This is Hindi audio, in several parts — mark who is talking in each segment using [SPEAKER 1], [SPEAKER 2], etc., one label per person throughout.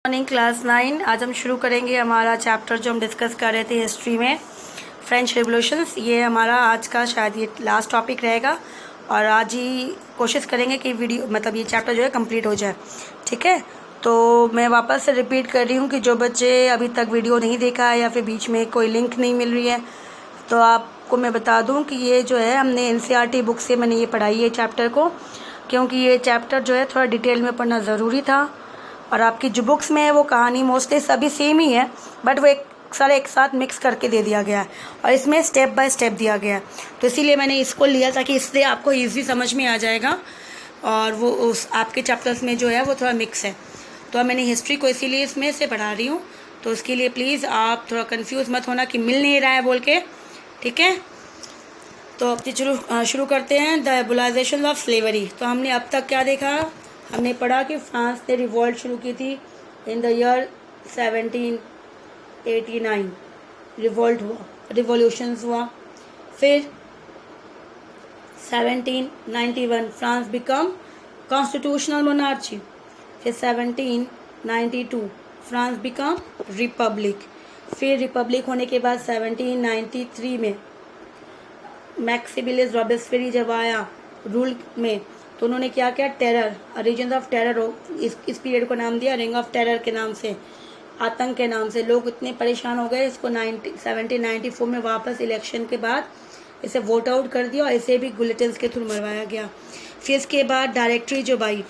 [SPEAKER 1] Morning class 9। आज हम शुरू करेंगे हमारा चैप्टर जो हम डिस्कस कर रहे थे हिस्ट्री में, फ्रेंच रिवोल्यूशंस। ये हमारा आज का शायद ये लास्ट टॉपिक रहेगा और आज ही कोशिश करेंगे कि वीडियो मतलब ये चैप्टर जो है कंप्लीट हो जाए। ठीक है, तो मैं वापस से रिपीट कर रही हूँ कि जो बच्चे अभी तक वीडियो नहीं देखा है या फिर बीच में कोई लिंक नहीं मिल रही है, तो आपको मैं बता दूँ कि ये जो है हमने NCERT बुक से मैंने ये पढ़ाई है चैप्टर को, क्योंकि ये चैप्टर जो है थोड़ा डिटेल में पढ़ना ज़रूरी था। और आपकी जो बुक्स में है वो कहानी मोस्टली सभी सेम ही है, बट वो एक साथ मिक्स करके दे दिया गया है और इसमें स्टेप बाय स्टेप दिया गया है, तो इसीलिए मैंने इसको लिया ताकि इससे आपको ईजी समझ में आ जाएगा। और वो उस आपके चैप्टर्स में जो है वो थोड़ा मिक्स है, तो मैंने हिस्ट्री को इसीलिए इसमें से पढ़ा रही हूँ। तो उसके लिए प्लीज़ आप थोड़ा कंफ्यूज मत होना कि मिल नहीं रहा है बोल के। ठीक है, तो अब शुरू करते हैं। The abolition of slavery. तो हमने अब तक क्या देखा, हमने पढ़ा कि फ्रांस ने रिवॉल्ट शुरू की थी इन द ईयर 1789। रिवॉल्ट हुआ, रिवॉल्यूशंस हुआ। फिर 1791 फ्रांस बिकम कॉन्स्टिट्यूशनल मोनार्ची। फिर 1792 फ्रांस बिकम रिपब्लिक। फिर रिपब्लिक होने के बाद 1793 में मैक्सिमिलियस रॉबेस्पियरी जब आया रूल में, तो उन्होंने क्या किया, टेरर, रीजन ऑफ टेरर इस पीरियड को नाम दिया रिंग ऑफ टेरर के नाम से, आतंक के नाम से। लोग इतने परेशान हो गए, इसको 1794 में वापस इलेक्शन के बाद इसे वोट आउट कर दिया और इसे भी बुलेटिन्स के थ्रू मरवाया गया। फिर इसके बाद डायरेक्टरी जब आई,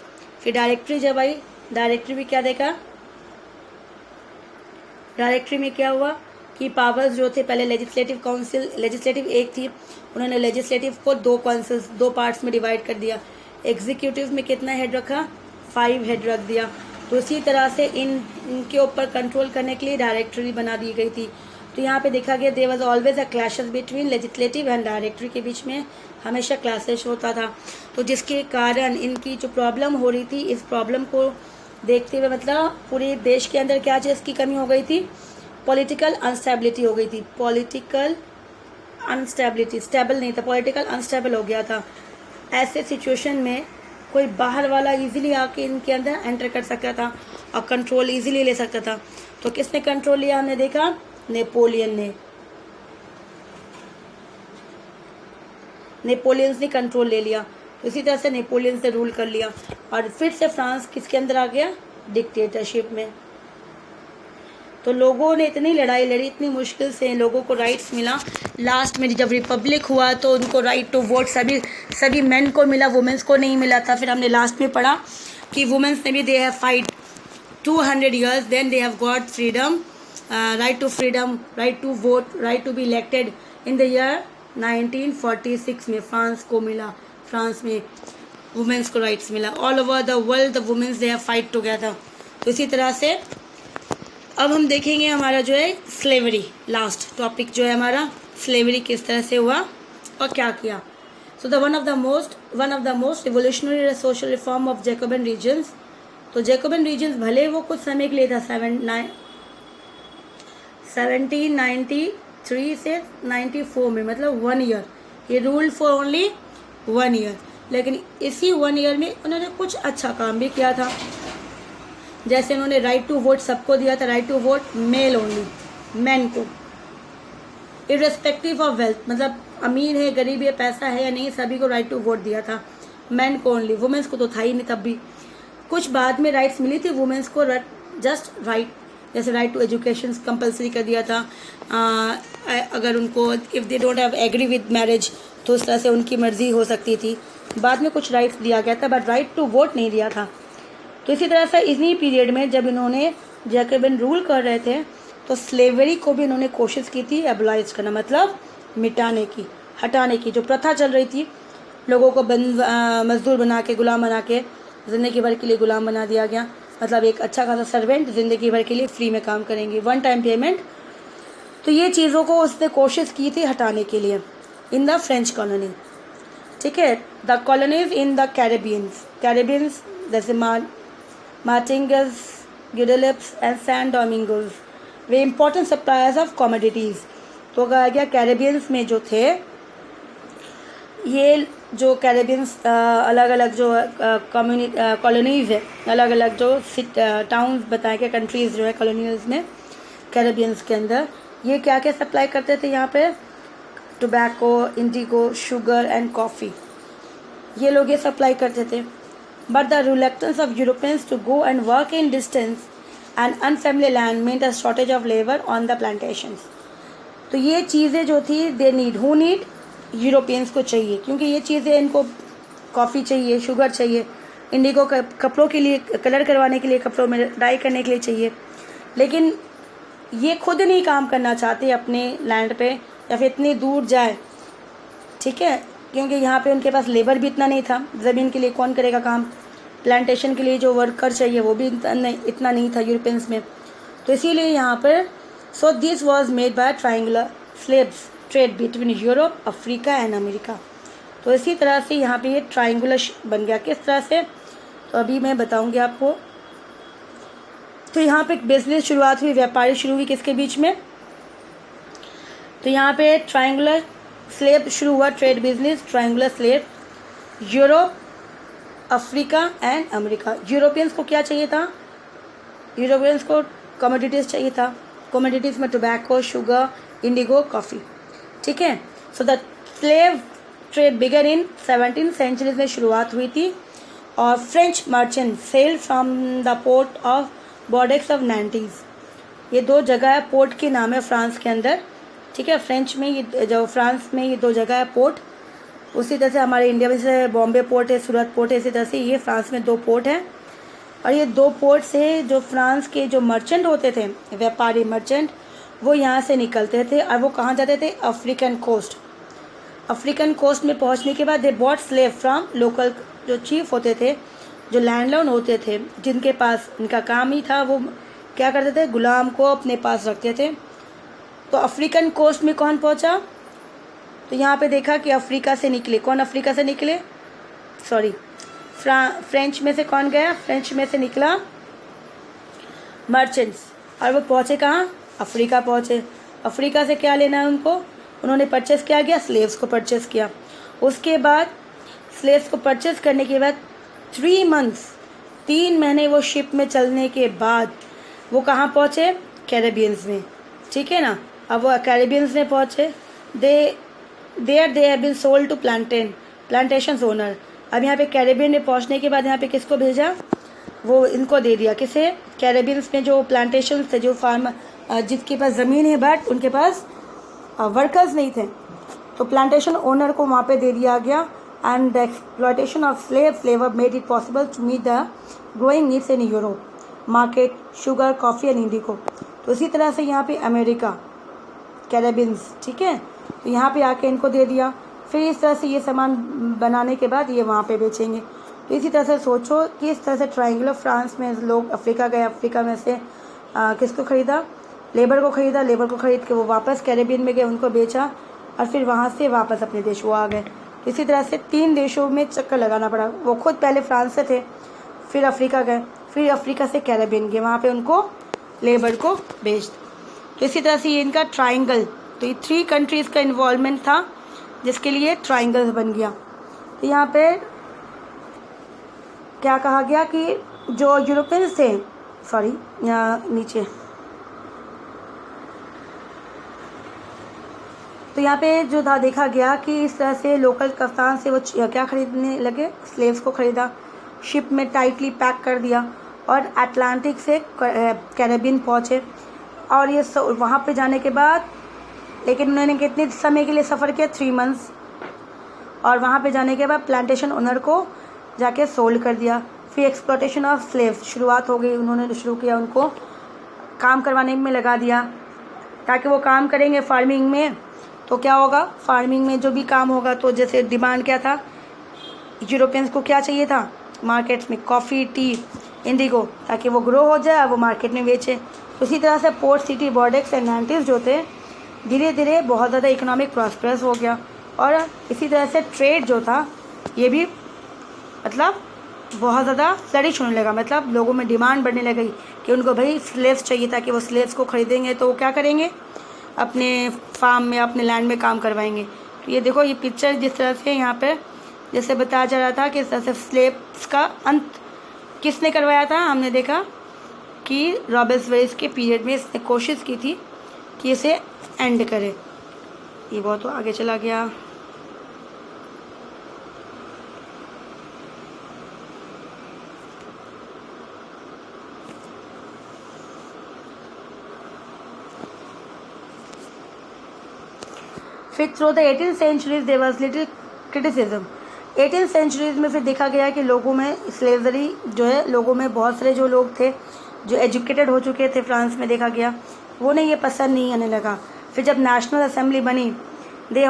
[SPEAKER 1] डायरेक्टरी भी क्या देखा, डायरेक्टरी में क्या हुआ कि पावर्स जो थे, पहले लेजिस्लेटिव काउंसिल, लेजिस्लेटिव एक थी, उन्होंने लेजिस्लेटिव को दो पार्ट्स में डिवाइड कर दिया। एग्जीक्यूटिव में कितना हेड रखा, 5 हेड रख दिया। तो इसी तरह से इनके ऊपर कंट्रोल करने के लिए डायरेक्टरी बना दी गई थी। तो यहाँ पे देखा गया there was always a clashes between legislative and directory, के बीच में हमेशा क्लैशेस होता था। तो जिसके कारण इनकी जो प्रॉब्लम हो रही थी, इस प्रॉब्लम को देखते हुए मतलब पूरे देश के अंदर क्या चीज़ की कमी हो गई थी, पॉलिटिकल अनस्टेबिलिटी हो गई थी। पॉलिटिकल अनस्टेबिलिटी, स्टेबल नहीं था, पॉलिटिकल अनस्टेबल हो गया था। ऐसे सिचुएशन में कोई बाहर वाला इजीली आके इनके अंदर एंटर कर सकता था और कंट्रोल इजीली ले सकता था। तो किसने कंट्रोल लिया, हमने देखा नेपोलियन ने कंट्रोल ले लिया। तो इसी तरह से नेपोलियन से रूल कर लिया और फिर से फ्रांस किसके अंदर आ गया, डिक्टेटरशिप में। तो लोगों ने इतनी लड़ाई लड़ी, इतनी मुश्किल से लोगों को राइट्स मिला। लास्ट में जब रिपब्लिक हुआ तो उनको राइट टू वोट सभी मेन को मिला, वुमेन्स को नहीं मिला था। फिर हमने लास्ट में पढ़ा कि वुमेन्स ने भी they have fight 200 years, then they have got freedom, right to freedom, right to vote, right to be elected in the year 1946 में फ्रांस को मिला। फ्रांस में वुमेन्स को राइट्स मिला। All over the world the womens they have fight together. तो इसी तरह से अब हम देखेंगे हमारा जो है स्लेवरी, लास्ट टॉपिक जो है हमारा, स्लेवरी किस तरह से हुआ और क्या किया। So the one of the most revolutionary social reform of Jacobin regions. तो जैकोबिन रीजन्स भले वो कुछ समय के लिए था, 1793 से 94 में, मतलब 1 ईयर, ये रूल फॉर ओनली 1 ईयर। लेकिन इसी 1 ईयर में उन्होंने कुछ अच्छा काम भी किया था। जैसे उन्होंने राइट टू वोट सबको दिया था, right to vote male only, man को, इर्रेस्पेक्टिव ऑफ वेल्थ, मतलब अमीर है गरीब है पैसा है या नहीं, सभी को राइट टू वोट दिया था। मैन को ओनली, वुमेन्स को तो था ही नहीं तब भी। कुछ बाद में राइट्स मिली थी वुमेन्स को, जस्ट राइट, जैसे राइट टू एजुकेशन कंपलसरी कर दिया था। अगर उनको if they don't have agree with marriage तो उस तरह से उनकी मर्जी हो सकती थी। बाद में कुछ राइट्स दिया गया था, बट राइट टू वोट नहीं दिया था। तो इसी तरह से इन्हीं पीरियड में जब इन्होंने जैकोबिन रूल कर रहे थे, तो स्लेवरी को भी इन्होंने कोशिश की थी एबलाइज करना, मतलब मिटाने की, हटाने की। जो प्रथा चल रही थी, लोगों को मजदूर बना के, गुलाम बना के ज़िंदगी भर के लिए गुलाम बना दिया गया। मतलब एक अच्छा खासा सर्वेंट, ज़िंदगी भर के लिए फ्री में काम करेंगे, 1 टाइम पेमेंट। तो ये चीज़ों को उसने कोशिश की थी हटाने के लिए इन द फ्रेंच कॉलोनी। ठीक है, the colonies in the Caribbeans जैसे Martinique, Guadeloupe and San Domingos were important suppliers of commodities. तो कहा गया कैरेबियंस में जो थे ये जो कैरेबियंस अलग अलग जो कॉलोनीज़ है, अलग अलग जो टाउन्स बताए गए, कंट्रीज़ जो है कॉलोनीज़ में कैरेबियंस के अंदर, ये क्या क्या सप्लाई करते थे यहाँ पे? Tobacco, indigo, sugar and coffee, ये लोग ये सप्लाई करते थे. But the reluctance of Europeans to go and work in distance and unfamiliar land meant a shortage of labour on the plantations. तो ये चीज़ें जो थी, they need, who need, Europeans को चाहिए, क्योंकि ये चीज़ें इनको कॉफ़ी चाहिए, शुगर चाहिए, इंडिगो कपड़ों के लिए, कलर करवाने के लिए, कपड़ों में डाई करने के लिए चाहिए. लेकिन ये खुद नहीं काम करना चाहते अपने लैंड पे, या फिर इतनी दूर जाए, ठीक है, क्योंकि यहाँ पे उनके पास लेबर भी इतना नहीं था. ज़मीन के लिए कौन करेगा काम? प्लांटेशन के लिए जो वर्कर चाहिए वो भी इतना नहीं था यूरोपियंस में. तो इसीलिए यहाँ पर so this was made by triangular slaves trade between Europe, Africa and America. तो इसी तरह से यहाँ पे ये ट्राइंगुलर बन गया. किस तरह से? तो अभी मैं बताऊँगी आपको. तो यहाँ पे बिजनेस शुरुआत हुई, व्यापारी शुरू हुई किसके बीच में? तो यहाँ पे ट्राइंगुलर स्लेव शुरू हुआ, trade business, triangular slave, Europe, Africa and America. Europeans को क्या चाहिए था? यूरोपियंस को कमोडिटीज़ चाहिए था. कमोडिटीज़ में टोबैको, शुगर, इंडिगो, कॉफ़ी, ठीक है. So the slave trade began in 17th century में शुरुआत हुई थी. और French merchant sail from the port of Bordeaux of Nantes. ये दो जगह है, पोर्ट के नाम है फ्रांस के अंदर, ठीक है. फ्रेंच में ये जो फ्रांस में ये दो जगह है पोर्ट. उसी तरह से हमारे इंडिया में से बॉम्बे पोर्ट है, सूरत पोर्ट है, इसी तरह से ये फ्रांस में दो पोर्ट हैं. और ये दो पोर्ट से जो फ्रांस के जो मर्चेंट होते थे, व्यापारी मर्चेंट, वो यहाँ से निकलते थे और वो कहाँ जाते थे? African coast. अफ्रीकन कोस्ट में पहुँचने के बाद they bought slave from local, जो चीफ होते थे, जो लैंडलॉर्ड होते थे, जिनके पास इनका काम ही था, वो क्या करते थे? गुलाम को अपने पास रखते थे. तो अफ्रीकन कोस्ट में कौन पहुंचा? तो यहाँ पे देखा कि अफ्रीका से निकले. कौन अफ्रीका से निकले? सॉरी, फ्रेंच में से कौन गया? फ्रेंच में से निकला मर्चेंट्स. और वो पहुँचे कहाँ? अफ्रीका पहुँचे. अफ्रीका से क्या लेना है उनको? उन्होंने परचेस क्या किया? स्लेव्स को परचेस किया. उसके बाद स्लेव्स को परचेस करने के बाद 3 months, 3 महीने वो शिप में चलने के बाद वो कहाँ पहुँचे? कैरेबियंस में, ठीक है ना. अब वो कैरेबियंस में पहुँचे. They have been sold to plantations owner. अब यहाँ पे कैरेबियन में पहुँचने के बाद यहाँ पे किसको भेजा? वो इनको दे दिया. किसे? कैरेबियंस में जो प्लांटेशंस थे, जो फार्म, जिसके पास ज़मीन है बट उनके पास वर्कर्स नहीं थे, तो प्लांटेशन ओनर को वहाँ पे दे दिया गया. And the exploitation of slave labour made it possible to meet the growing needs in Europe market, sugar, coffee and indigo. तो इसी तरह से यहाँ पे अमेरिका, कैरेबियंस, ठीक है, तो यहाँ पे आके इनको दे दिया. फिर इस तरह से ये सामान बनाने के बाद ये वहाँ पे बेचेंगे. तो इसी तरह से सोचो कि इस तरह से ट्रायंगुलर फ्रांस में लोग अफ्रीका गए, अफ्रीका में से किसको ख़रीदा? लेबर को ख़रीदा. लेबर को ख़रीद के वो वापस कैरेबियन में गए, उनको बेचा और फिर वहाँ से वापस अपने देश वो आ गए. इसी तरह से 3 देशों में चक्कर लगाना पड़ा. वो खुद पहले फ्रांस से थे, फिर अफ्रीका गए, फिर अफ्रीका से कैरेबियन गए, वहाँ पे उनको लेबर को बेच. तो इसी तरह से ये इनका ट्राइंगल, तो ये 3 कंट्रीज़ का इन्वॉल्वमेंट था जिसके लिए ट्राइंगल बन गया. तो यहाँ पे क्या कहा गया कि जो यूरोपियंस थे, सॉरी नीचे, तो यहाँ पे जो था देखा गया कि इस तरह से लोकल कप्तान से वो क्या खरीदने लगे? स्लेव्स को ख़रीदा, शिप में टाइटली पैक कर दिया और अटलांटिक से कैरेबियन पहुँचे. और ये वहाँ पे जाने के बाद, लेकिन उन्होंने कितने समय के लिए सफ़र किया? 3 months. और वहाँ पे जाने के बाद प्लांटेशन ओनर को जाके सोल्ड कर दिया. फिर एक्सप्लॉयटेशन ऑफ स्लेव्स शुरुआत हो गई. उन्होंने शुरू किया, उनको काम करवाने में लगा दिया ताकि वो काम करेंगे फार्मिंग में. तो क्या होगा? फार्मिंग में जो भी काम होगा, तो जैसे डिमांड क्या था, यूरोपियंस को क्या चाहिए था? मार्केट्स में कॉफ़ी, टी, इंडिगो, ताकि वो ग्रो हो जाए और वो मार्केट में बेचे. उसी तरह से पोर्ट सिटी, बॉर्डेक्स एंड नैंटीज़ जो थे, धीरे धीरे बहुत ज़्यादा इकोनॉमिक प्रॉस्पेरस हो गया. और इसी तरह से ट्रेड जो था ये भी मतलब बहुत ज़्यादा फ्लरिश होने लगा. मतलब लोगों में डिमांड बढ़ने लगी कि उनको भाई स्लेव्स चाहिए, ताकि वो स्लेव्स को ख़रीदेंगे तो वो क्या करेंगे? अपने फार्म में, अपने लैंड में काम करवाएंगे. तो ये देखो, ये पिक्चर जिस तरह से यहाँ पे जैसे बताया जा रहा था कि स्लेव्स का अंत किसने करवाया था, हमने देखा कि रॉबर्ट्सबरी के पीरियड में इसने कोशिश की थी कि इसे एंड करे। ये बहुत तो आगे चला गया। फिर through the 18th centuries there was little criticism. 18th centuries में फिर देखा गया कि लोगों में स्लेवरी जो है, लोगों में बहुत सारे जो लोग थे जो एजुकेटेड हो चुके थे फ्रांस में, देखा गया वो ने ये पसंद नहीं आने लगा। फिर जब नेशनल असेंबली बनी, दे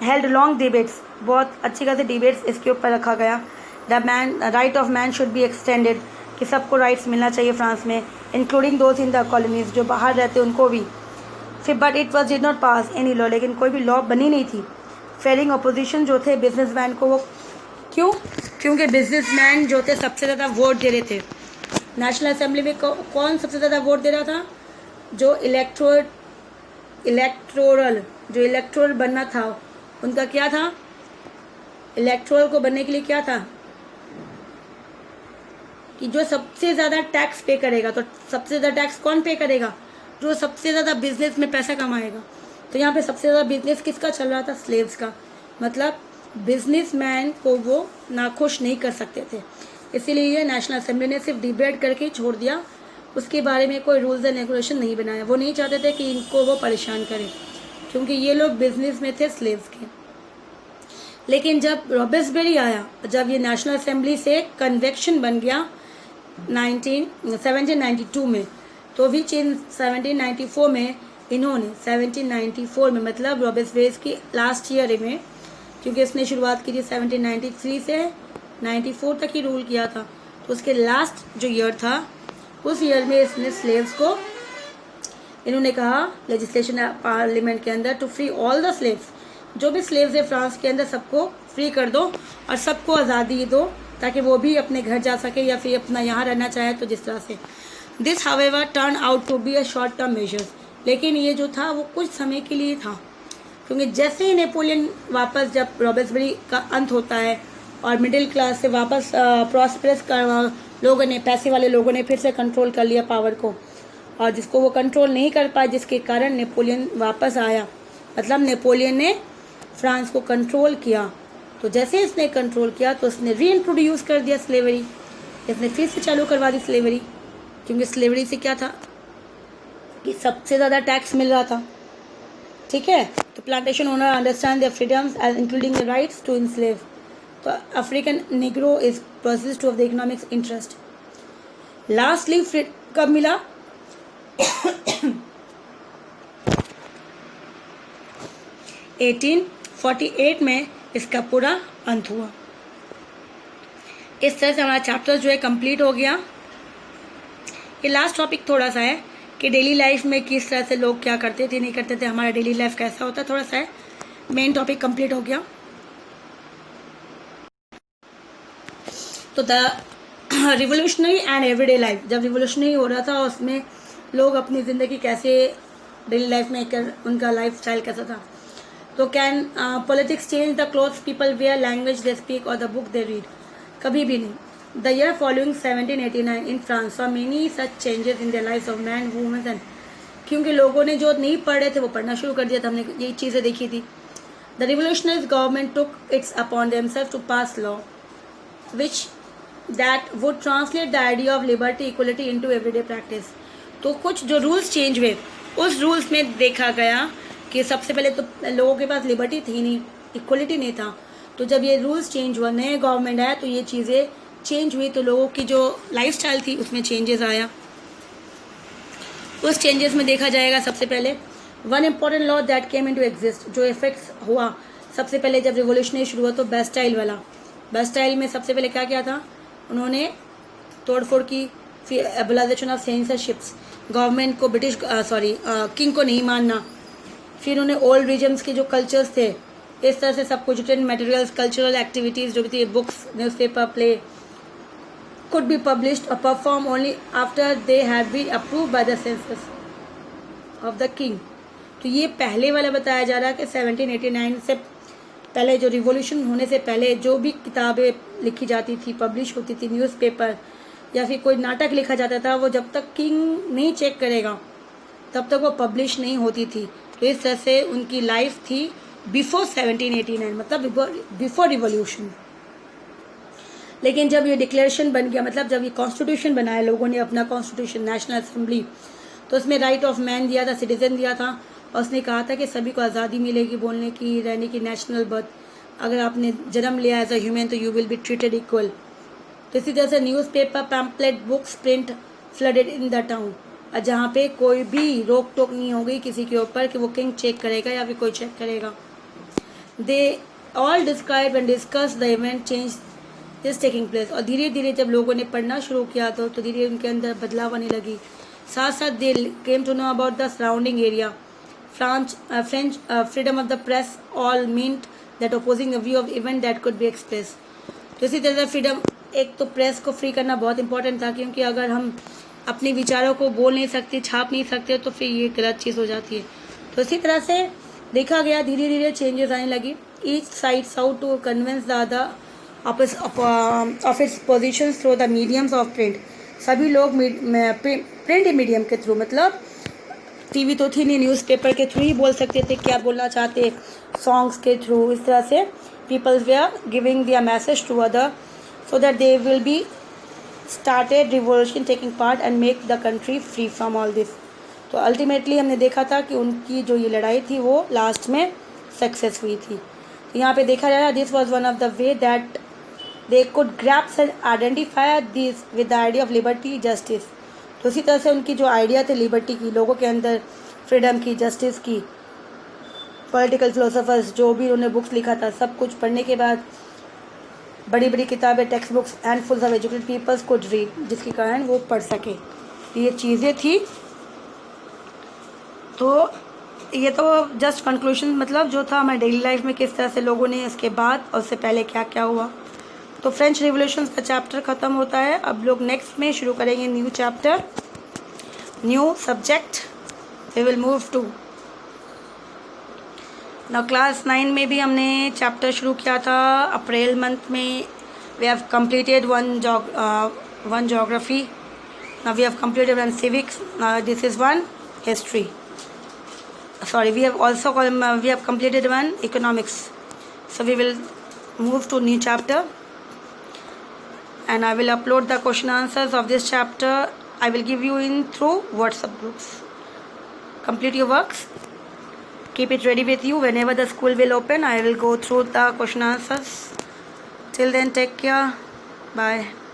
[SPEAKER 1] हेल्ड लॉन्ग डिबेट्स, बहुत अच्छी खासी डिबेट्स इसके ऊपर रखा गया। Right of man should be extended, कि सबको राइट्स मिलना चाहिए फ्रांस में, including those in the colonies, जो बाहर रहते उनको भी। फिर but it was did not pass any law, लेकिन कोई भी लॉ बनी नहीं थी। फेलिंग अपोजिशन जो थे बिजनेसमैन को, वो क्यों? क्योंकि बिजनेसमैन जो थे सबसे ज़्यादा वोट दे रहे थे। नेशनल असेंबली में कौन सबसे ज़्यादा वोट दे रहा था? जो इलेक्टोरल बनना था, उनका क्या था? इलेक्टोरल को बनने के लिए क्या था कि जो सबसे ज़्यादा टैक्स पे करेगा, तो सबसे ज़्यादा टैक्स कौन पे करेगा? जो सबसे ज़्यादा बिजनेस में पैसा कमाएगा। तो यहाँ पे सबसे ज़्यादा बिजनेस किसका चल रहा था? स्लेव्स का। मतलब बिजनेसमैन को वो नाखुश नहीं कर सकते थे, इसीलिए ये नेशनल असेंबली ने सिर्फ डिबेट करके छोड़ दिया, उसके बारे में कोई रूल्स एंड रेगुलेशन नहीं बनाया। वो नहीं चाहते थे कि इनको वो परेशान करें, क्योंकि ये लोग बिजनेस में थे स्लेव्स के। लेकिन जब रॉबर्ट्सबरी आया, जब ये नेशनल असेंबली से कन्वेक्शन बन गया 1792 में, तो विच इन 1794 में इन्होंने 1794 में, मतलब रॉबर्ट्सबरी की लास्ट ईयर में, क्योंकि इसने शुरुआत की थी 1793 से 94 तक ही रूल किया था, तो उसके लास्ट जो ईयर था, उस ईयर में इसने स्लेव्स को, इन्होंने कहा लेजिस्लेशन पार्लियामेंट के अंदर, to free all the slaves, जो भी स्लेव्स है फ्रांस के अंदर सबको फ्री कर दो और सबको आज़ादी दो, ताकि वो भी अपने घर जा सके या फिर अपना यहाँ रहना चाहे तो जिस तरह से। This however turn out to be a short term measures, लेकिन ये जो था वो कुछ समय के लिए था, क्योंकि जैसे ही नेपोलियन वापस, जब रॉबर्ट्सबरी का अंत होता है और मिडिल क्लास से वापस प्रॉस्पेरस लोगों ने, पैसे वाले लोगों ने फिर से कंट्रोल कर लिया पावर को, और जिसको वो कंट्रोल नहीं कर पाए, जिसके कारण नेपोलियन वापस आया, मतलब नेपोलियन ने फ्रांस को कंट्रोल किया। तो जैसे इसने कंट्रोल किया तो उसने री इंट्रोड्यूस कर दिया स्लेवरी, इसने फिर से चालू करवा दी स्लेवरी, क्योंकि स्लेवरी से क्या था कि सबसे ज़्यादा टैक्स मिल रहा था। ठीक है, तो plantation owner understand their freedoms as including the rights to enslave, तो African negro is process to of the economics interest. Lastly कब मिला? 1848 में इसका पूरा अंत हुआ। इस तरह से हमारा चैप्टर जो है कंप्लीट हो गया। ये लास्ट टॉपिक थोड़ा सा है कि डेली लाइफ में किस तरह से लोग क्या करते थे, नहीं करते थे, हमारा डेली लाइफ कैसा होता है, थोड़ा सा है। मेन टॉपिक कंप्लीट हो गया। तो the revolutionary and everyday life, जब रिवोल्यूशनरी हो रहा था उसमें लोग अपनी ज़िंदगी कैसे डेली लाइफ में उनका लाइफ स्टाइल कैसा था। तो can politics change the clothes people wear, language they speak और द बुक दे रीड? कभी भी नहीं। The year following 1789 in France saw many such changes in the life of man women and, क्योंकि लोगों ने जो नहीं पढ़ रहे थे वो पढ़ना शुरू कर दिया था, हमने यही चीज़ें देखी थी। The revolutionary government took its upon themself to pass law which that would translate the idea of liberty equality into everyday practice. तो कुछ जो रूल्स चेंज हुए, उस रूल्स में देखा गया कि सबसे पहले तो लोगों के पास लिबर्टी थी नहीं, इक्वलिटी नहीं था। तो जब ये रूल्स चेंज हुआ, नए गवर्नमेंट आया, तो ये चीज़ें चेंज हुई, तो लोगों की जो लाइफस्टाइल थी उसमें चेंजेस आया। उस चेंजेस में देखा जाएगा सबसे पहले one important law that came into exist, जो इफेक्ट्स हुआ सबसे पहले जब रिवोल्यूशनरी शुरू हुआ, तो बेस्टाइल वाला। बेस्टाइल में सबसे पहले क्या किया था, उन्होंने तोड़फोड़ की। फिर एबोलाइजेशन ऑफ सेंसरशिप्स, गवर्नमेंट को किंग को नहीं मानना। फिर उन्हें ओल्ड रीजन्स के जो कल्चर्स थे, इस तरह से सब कुछ, रिटन मटेरियल्स, कल्चरल एक्टिविटीज़ जो भी थी, books, newspaper, play, could be published or performed only after they had been approved by the census of the king। तो ये पहले वाला बताया जा रहा है कि 1789 से पहले जो रिवॉल्यूशन होने से पहले जो भी किताबें लिखी जाती थी, पब्लिश होती थी, न्यूज़पेपर या फिर कोई नाटक लिखा जाता था, वो जब तक किंग नहीं चेक करेगा तब तक वो पब्लिश नहीं होती थी। तो इस तरह से उनकी लाइफ थी बिफोर 1789, मतलब बिफोर रिवॉल्यूशन। लेकिन जब ये डिक्लेरेशन बन गया, मतलब जब ये कॉन्स्टिट्यूशन बनाया लोगों ने, अपना कॉन्स्टिट्यूशन, नेशनल असेंबली, तो उसमें राइट ऑफ मैन दिया था, सिटीजन दिया था, और उसने कहा था कि सभी को आज़ादी मिलेगी बोलने की, रहने की, नेशनल बर्थ, अगर आपने जन्म लिया एज अ ह्यूमन तो you will be treated equal. तो इसी तरह से newspaper, pamphlet, books, print flooded in the town, और जहाँ पे कोई भी रोक टोक नहीं हो गई किसी के ऊपर कि वो किंग चेक करेगा या फिर कोई चेक करेगा। They all describe and discuss the event change is taking place. और धीरे धीरे जब लोगों ने पढ़ना शुरू किया तो धीरे उनके अंदर बदलाव आने लगी। साथ साथ they came to know about the surrounding area, French freedom of the press all meant that opposing the view of event that could be express. तो इसी तरह से फ्रीडम, एक तो प्रेस को फ्री करना बहुत इंपॉर्टेंट था, क्योंकि अगर हम अपने विचारों को बोल नहीं सकते, छाप नहीं सकते, तो फिर ये गलत चीज़ हो जाती है। तो इसी तरह से देखा गया धीरे धीरे चेंजेस आने लगी। Each side sought to convince the other of its position through the mediums of print. सभी लोग प्रिंट मीडियम के थ्रू, मतलब टीवी तो थी नहीं, न्यूज़पेपर के थ्रू ही बोल सकते थे क्या बोलना चाहते, सॉन्ग्स के थ्रू। इस तरह से peoples they are giving their message to other so that they will be started revolution taking part and make the country free from all this. तो अल्टीमेटली हमने देखा था कि उनकी जो ये लड़ाई थी वो लास्ट में सक्सेस हुई थी। तो यहाँ पे देखा जा रहा है, this was one of the way that they could grasps and identify this with the idea of liberty justice. तो इसी तरह से उनकी जो आइडिया थे लिबर्टी की, लोगों के अंदर फ्रीडम की, जस्टिस की, पॉलिटिकल फिलोसोफर्स जो भी उन्होंने बुक्स लिखा था, सब कुछ पढ़ने के बाद बड़ी बड़ी किताबें, text books, handfuls of educated peoples could read, जिसके कारण वो पढ़ सके। ये चीज़ें थी। तो ये तो जस्ट कंक्लूशन, मतलब जो था हमारी डेली लाइफ में किस तरह से लोगों ने इसके बाद और उससे पहले क्या क्या हुआ। तो फ्रेंच रिवॉल्यूशन का चैप्टर ख़त्म होता है। अब लोग नेक्स्ट में शुरू करेंगे new chapter, new subject. We will move to now class 9 में भी हमने चैप्टर शुरू किया था अप्रैल मंथ में। We have completed one geography, now we have completed one civics, this is one history, sorry, we have completed one economics. So we will move to new chapter and I will upload the question answers of this chapter. I will give you in through WhatsApp groups. Complete your works, keep it ready with you. Whenever the school will open, I will go through the question answers. Till then, take care, bye.